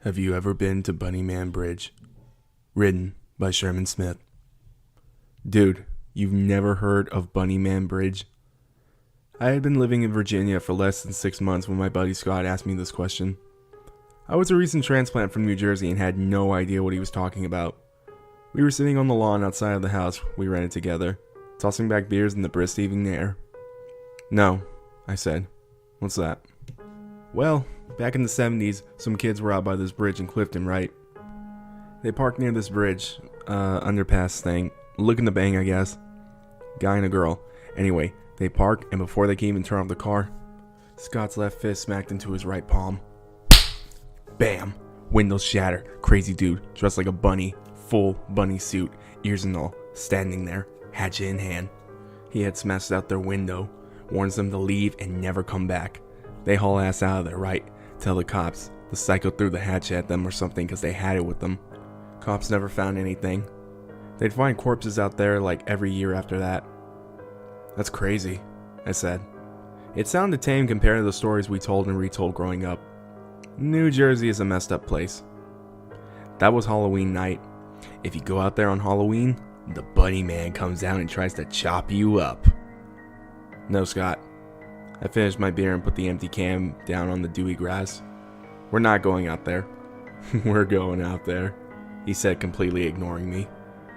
Have you ever been to Bunnyman Bridge? Written by Sherman Smith. Dude, you've never heard of Bunnyman Bridge? I had been living in Virginia for less than 6 months when my buddy Scott asked me this question. I was a recent transplant from New Jersey and had no idea what he was talking about. We were sitting on the lawn outside of the house we rented together, tossing back beers in the brisk evening air. No, I said. What's that? Well, back in the 70s, some kids were out by this bridge in Clifton, right? They parked near this bridge, underpass thing, looking to bang, I guess. Guy and a girl. Anyway, they park, and before they can even turn off the car, Scott's left fist smacked into his right palm. Bam! Windows shatter. Crazy dude, dressed like a bunny, full bunny suit, ears and all, standing there, hatchet in hand. He had smashed out their window, warns them to leave and never come back. They haul ass out of there, right? Tell the cops. The psycho threw the hatchet at them or something because they had it with them. Cops never found anything. They'd find corpses out there like every year after that. That's crazy, I said. It sounded tame compared to the stories we told and retold growing up. New Jersey is a messed up place. That was Halloween night. If you go out there on Halloween, the Bunnyman comes out and tries to chop you up. No, Scott. I finished my beer and put the empty can down on the dewy grass. We're not going out there. We're going out there, he said, completely ignoring me.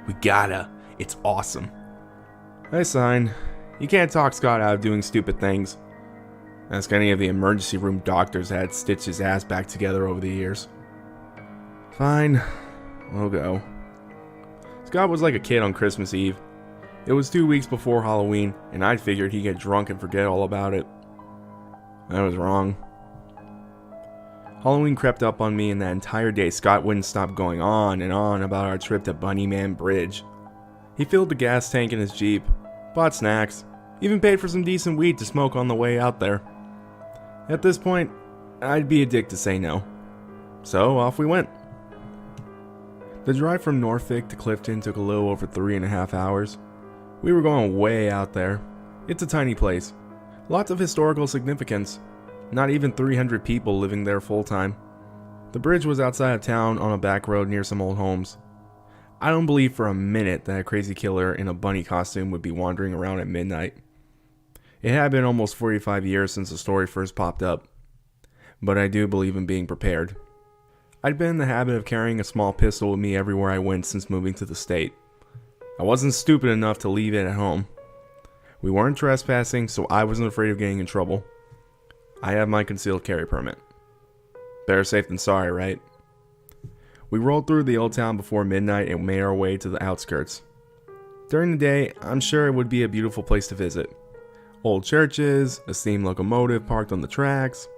We gotta. It's awesome. I signed. You can't talk Scott out of doing stupid things. Ask any of the emergency room doctors that had stitched his ass back together over the years. Fine. We'll go. Scott was like a kid on Christmas Eve. It was 2 weeks before Halloween, and I figured he'd get drunk and forget all about it. I was wrong. Halloween crept up on me, and that entire day Scott wouldn't stop going on and on about our trip to Bunnyman Bridge. He filled the gas tank in his Jeep, bought snacks, even paid for some decent weed to smoke on the way out there. At this point, I'd be a dick to say no. So off we went. The drive from Norfolk to Clifton took a little over 3.5 hours. We were going way out there. It's a tiny place. Lots of historical significance. Not even 300 people living there full time. The bridge was outside of town on a back road near some old homes. I don't believe for a minute that a crazy killer in a bunny costume would be wandering around at midnight. It had been almost 45 years since the story first popped up. But I do believe in being prepared. I'd been in the habit of carrying a small pistol with me everywhere I went since moving to the state. I wasn't stupid enough to leave it at home. We weren't trespassing, so I wasn't afraid of getting in trouble. I have my concealed carry permit. Better safe than sorry, right? We rolled through the old town before midnight and made our way to the outskirts. During the day, I'm sure it would be a beautiful place to visit. Old churches, a steam locomotive parked on the tracks.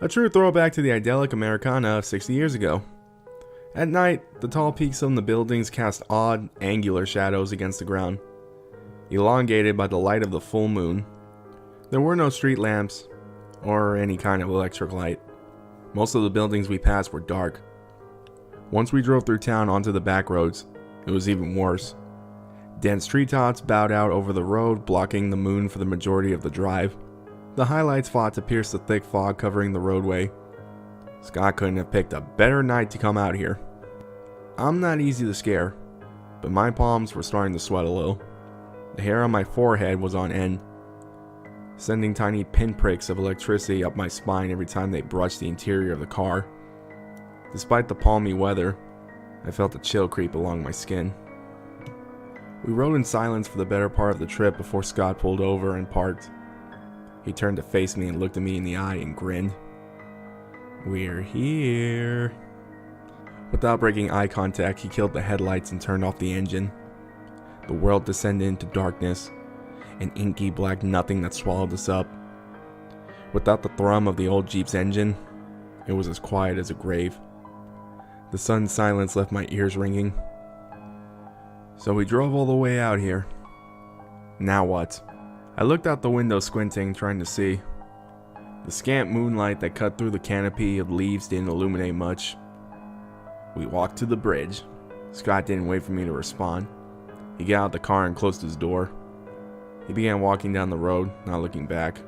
A true throwback to the idyllic Americana of 60 years ago. At night, the tall peaks of the buildings cast odd, angular shadows against the ground, elongated by the light of the full moon. There were no street lamps, or any kind of electric light. Most of the buildings we passed were dark. Once we drove through town onto the back roads, it was even worse. Dense treetops bowed out over the road, blocking the moon for the majority of the drive. The highlights fought to pierce the thick fog covering the roadway. Scott couldn't have picked a better night to come out here. I'm not easy to scare, but my palms were starting to sweat a little. The hair on my forehead was on end, sending tiny pinpricks of electricity up my spine every time they brushed the interior of the car. Despite the palmy weather, I felt a chill creep along my skin. We rode in silence for the better part of the trip before Scott pulled over and parked. He turned to face me and looked at me in the eye and grinned. We're here. Without breaking eye contact, he killed the headlights and turned off the engine. The world descended into darkness, an inky black nothing that swallowed us up. Without the thrum of the old Jeep's engine, it was as quiet as a grave. The sudden silence left my ears ringing. So we drove all the way out here. Now what? I looked out the window squinting, trying to see. The scant moonlight that cut through the canopy of leaves didn't illuminate much. We walked to the bridge. Scott didn't wait for me to respond. He got out of the car and closed his door. He began walking down the road, not looking back.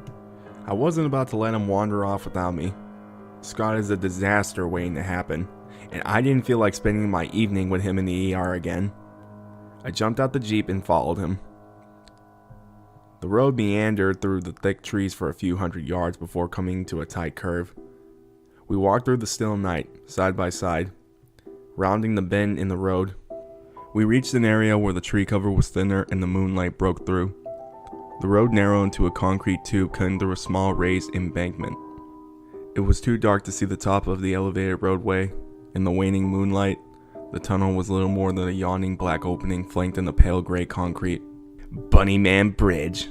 I wasn't about to let him wander off without me. Scott is a disaster waiting to happen, and I didn't feel like spending my evening with him in the ER again. I jumped out the Jeep and followed him. The road meandered through the thick trees for a few hundred yards before coming to a tight curve. We walked through the still night, side by side, rounding the bend in the road. We reached an area where the tree cover was thinner and the moonlight broke through. The road narrowed into a concrete tube cutting through a small raised embankment. It was too dark to see the top of the elevated roadway. In the waning moonlight, the tunnel was little more than a yawning black opening flanked in the pale gray concrete. "Bunnyman Bridge,"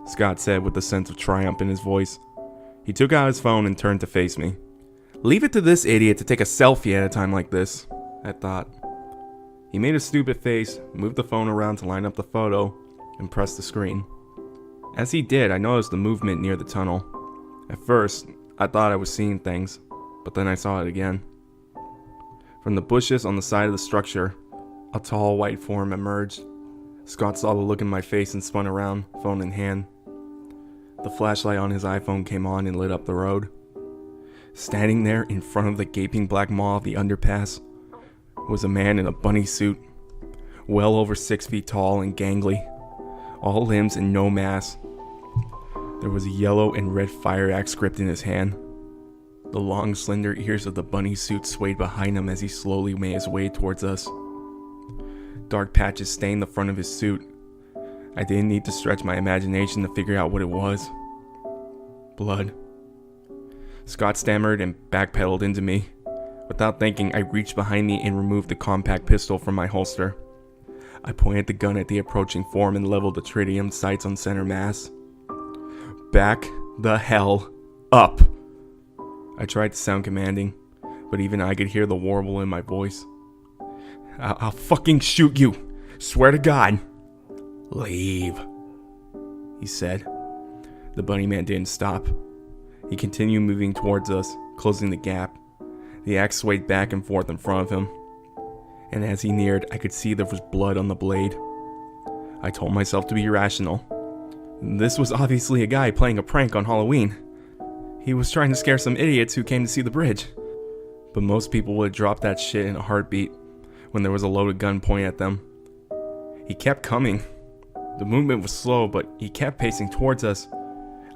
Scott said with a sense of triumph in his voice. He took out his phone and turned to face me. "Leave it to this idiot to take a selfie at a time like this," I thought. He made a stupid face, moved the phone around to line up the photo, and pressed the screen. As he did, I noticed the movement near the tunnel. At first, I thought I was seeing things, but then I saw it again. From the bushes on the side of the structure, a tall white form emerged. Scott saw the look in my face and spun around, phone in hand. The flashlight on his iPhone came on and lit up the road. Standing there in front of the gaping black maw of the underpass was a man in a bunny suit, well over 6 feet tall and gangly, all limbs and no mass. There was a yellow and red fire axe gripped in his hand. The long, slender ears of the bunny suit swayed behind him as he slowly made his way towards us. Dark patches stained the front of his suit. I didn't need to stretch my imagination to figure out what it was. Blood. Scott stammered and backpedaled into me. Without thinking, I reached behind me and removed the compact pistol from my holster. I pointed the gun at the approaching form and leveled the tritium sights on center mass. "Back the hell up!" I tried to sound commanding, but even I could hear the warble in my voice. I'll fucking shoot you! Swear to God!" "Leave," he said. The Bunnyman didn't stop. He continued moving towards us, closing the gap. The axe swayed back and forth in front of him, and as he neared, I could see there was blood on the blade. I told myself to be rational. This was obviously a guy playing a prank on Halloween. He was trying to scare some idiots who came to see the bridge. But most people would have dropped that shit in a heartbeat when there was a loaded gun pointed at them. He kept coming. The movement was slow, but he kept pacing towards us.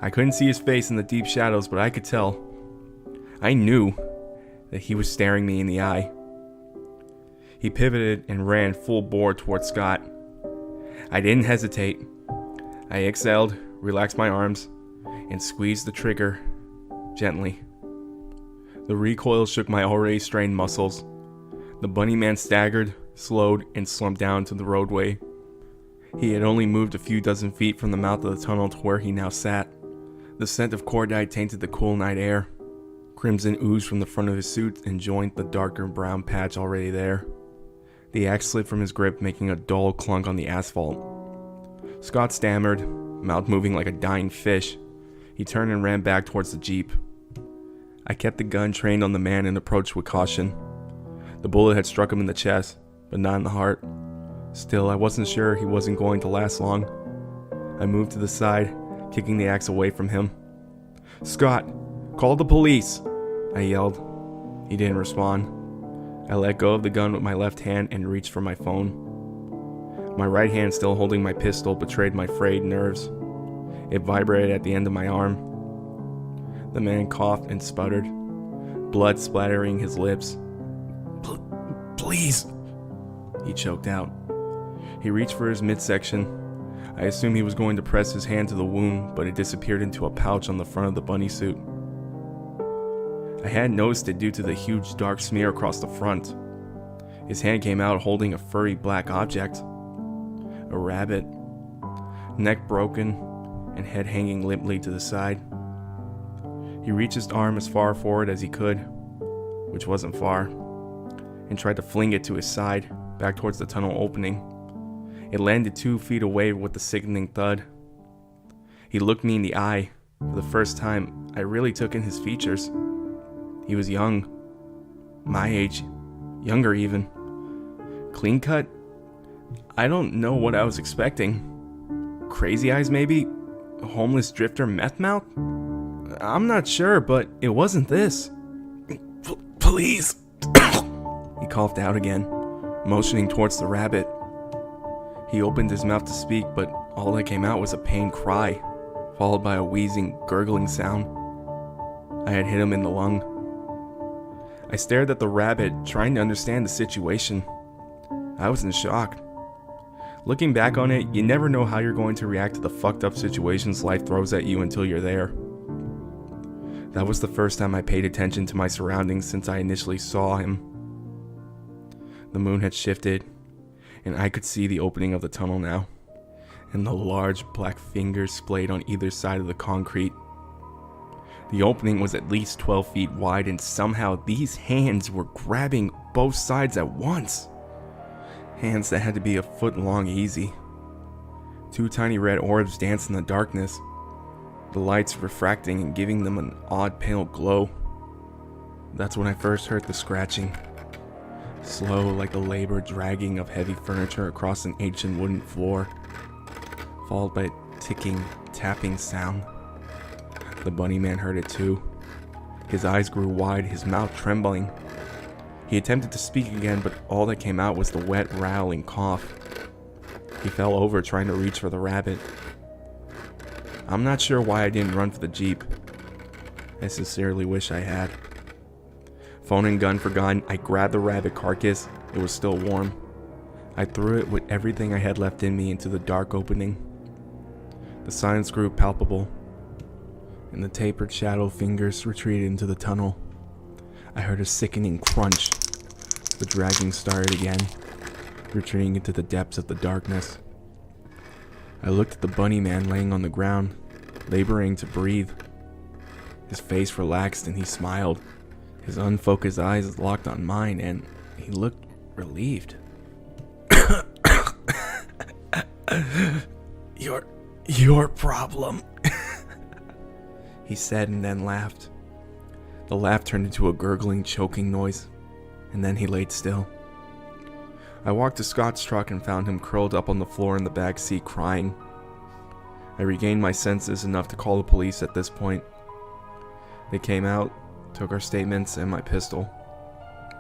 I couldn't see his face in the deep shadows, but I could tell. I knew that he was staring me in the eye. He pivoted and ran full bore towards Scott. I didn't hesitate. I exhaled, relaxed my arms, and squeezed the trigger gently. The recoil shook my already strained muscles. The Bunnyman staggered, slowed, and slumped down to the roadway. He had only moved a few dozen feet from the mouth of the tunnel to where he now sat. The scent of cordite tainted the cool night air. Crimson oozed from the front of his suit and joined the darker brown patch already there. The axe slid from his grip, making a dull clunk on the asphalt. Scott stammered, mouth moving like a dying fish. He turned and ran back towards the Jeep. I kept the gun trained on the man and approached with caution. The bullet had struck him in the chest, but not in the heart. Still, I wasn't sure he wasn't going to last long. I moved to the side, kicking the axe away from him. "Scott, call the police!" I yelled. He didn't respond. I let go of the gun with my left hand and reached for my phone. My right hand, still holding my pistol, betrayed my frayed nerves. It vibrated at the end of my arm. The man coughed and sputtered, blood splattering his lips. "Please," he choked out. He reached for his midsection. I assumed he was going to press his hand to the wound, but it disappeared into a pouch on the front of the bunny suit. I hadn't noticed it due to the huge dark smear across the front. His hand came out holding a furry black object. A rabbit. Neck broken and head hanging limply to the side. He reached his arm as far forward as he could, which wasn't far, and tried to fling it to his side, back towards the tunnel opening. It landed 2 feet away with a sickening thud. He looked me in the eye. For the first time, I really took in his features. He was young. My age. Younger even. Clean cut? I don't know what I was expecting. Crazy eyes maybe? A homeless drifter meth mouth? I'm not sure, but it wasn't this. Please. He coughed out again, motioning towards the rabbit. He opened his mouth to speak, but all that came out was a pained cry, followed by a wheezing, gurgling sound. I had hit him in the lung. I stared at the rabbit, trying to understand the situation. I was in shock. Looking back on it, you never know how you're going to react to the fucked up situations life throws at you until you're there. That was the first time I paid attention to my surroundings since I initially saw him. The moon had shifted, and I could see the opening of the tunnel now, and the large black fingers splayed on either side of the concrete. The opening was at least 12 feet wide, and somehow these hands were grabbing both sides at once. Hands that had to be a foot long easy. Two tiny red orbs danced in the darkness, the lights refracting and giving them an odd pale glow. That's when I first heard the scratching. Slow like the labored dragging of heavy furniture across an ancient wooden floor, followed by a ticking, tapping sound. The Bunnyman heard it too. His eyes grew wide, his mouth trembling. He attempted to speak again, but all that came out was the wet, rattling cough. He fell over trying to reach for the rabbit. I'm not sure why I didn't run for the Jeep. I sincerely wish I had. Phone and gun forgotten, I grabbed the rabbit carcass. It was still warm. I threw it with everything I had left in me into the dark opening. The silence grew palpable, and the tapered shadow fingers retreated into the tunnel. I heard a sickening crunch. The dragging started again, retreating into the depths of the darkness. I looked at the Bunnyman laying on the ground, laboring to breathe. His face relaxed and he smiled. His unfocused eyes locked on mine, and he looked relieved. Your problem, he said, and then laughed. The laugh turned into a gurgling, choking noise, and then he laid still. I walked to Scott's truck and found him curled up on the floor in the back seat crying. I regained my senses enough to call the police at this point. They came out, took our statements and my pistol.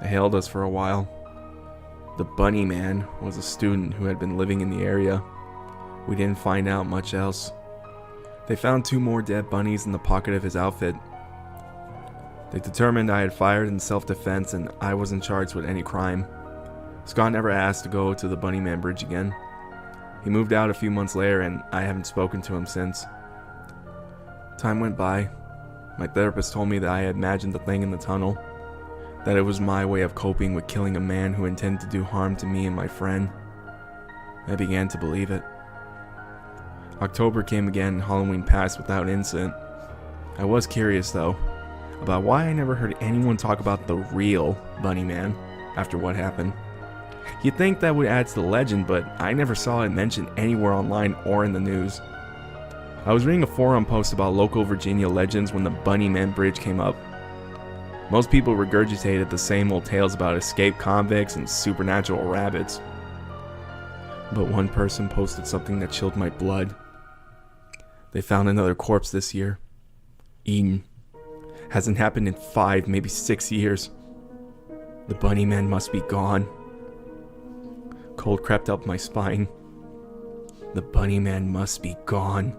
They held us for a while. The Bunnyman was a student who had been living in the area. We didn't find out much else. They found 2 more dead bunnies in the pocket of his outfit. They determined I had fired in self-defense and I wasn't charged with any crime. Scott never asked to go to the Bunnyman Bridge again. He moved out a few months later and I haven't spoken to him since. Time went by. My therapist told me that I had imagined the thing in the tunnel, that it was my way of coping with killing a man who intended to do harm to me and my friend. I began to believe it. October came again and Halloween passed without incident. I was curious though, about why I never heard anyone talk about the real Bunnyman after what happened. You'd think that would add to the legend, but I never saw it mentioned anywhere online or in the news. I was reading a forum post about local Virginia legends when the Bunnyman Bridge came up. Most people regurgitated the same old tales about escaped convicts and supernatural rabbits. But one person posted something that chilled my blood. They found another corpse this year. Eaten. Hasn't happened in 5, maybe 6 years. The Bunnyman must be gone. Cold crept up my spine. The Bunnyman must be gone.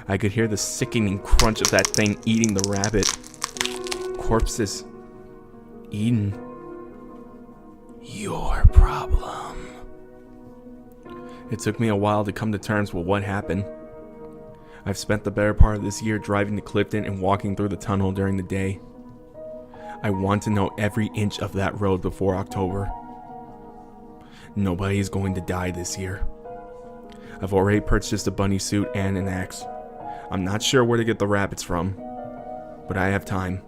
I could hear the sickening crunch of that thing eating the rabbit. Corpses. Eaten. Your problem. It took me a while to come to terms with what happened. I've spent the better part of this year driving to Clifton and walking through the tunnel during the day. I want to know every inch of that road before October. Nobody is going to die this year. I've already purchased a bunny suit and an axe. I'm not sure where to get the rabbits from, but I have time.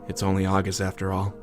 It's only August after all.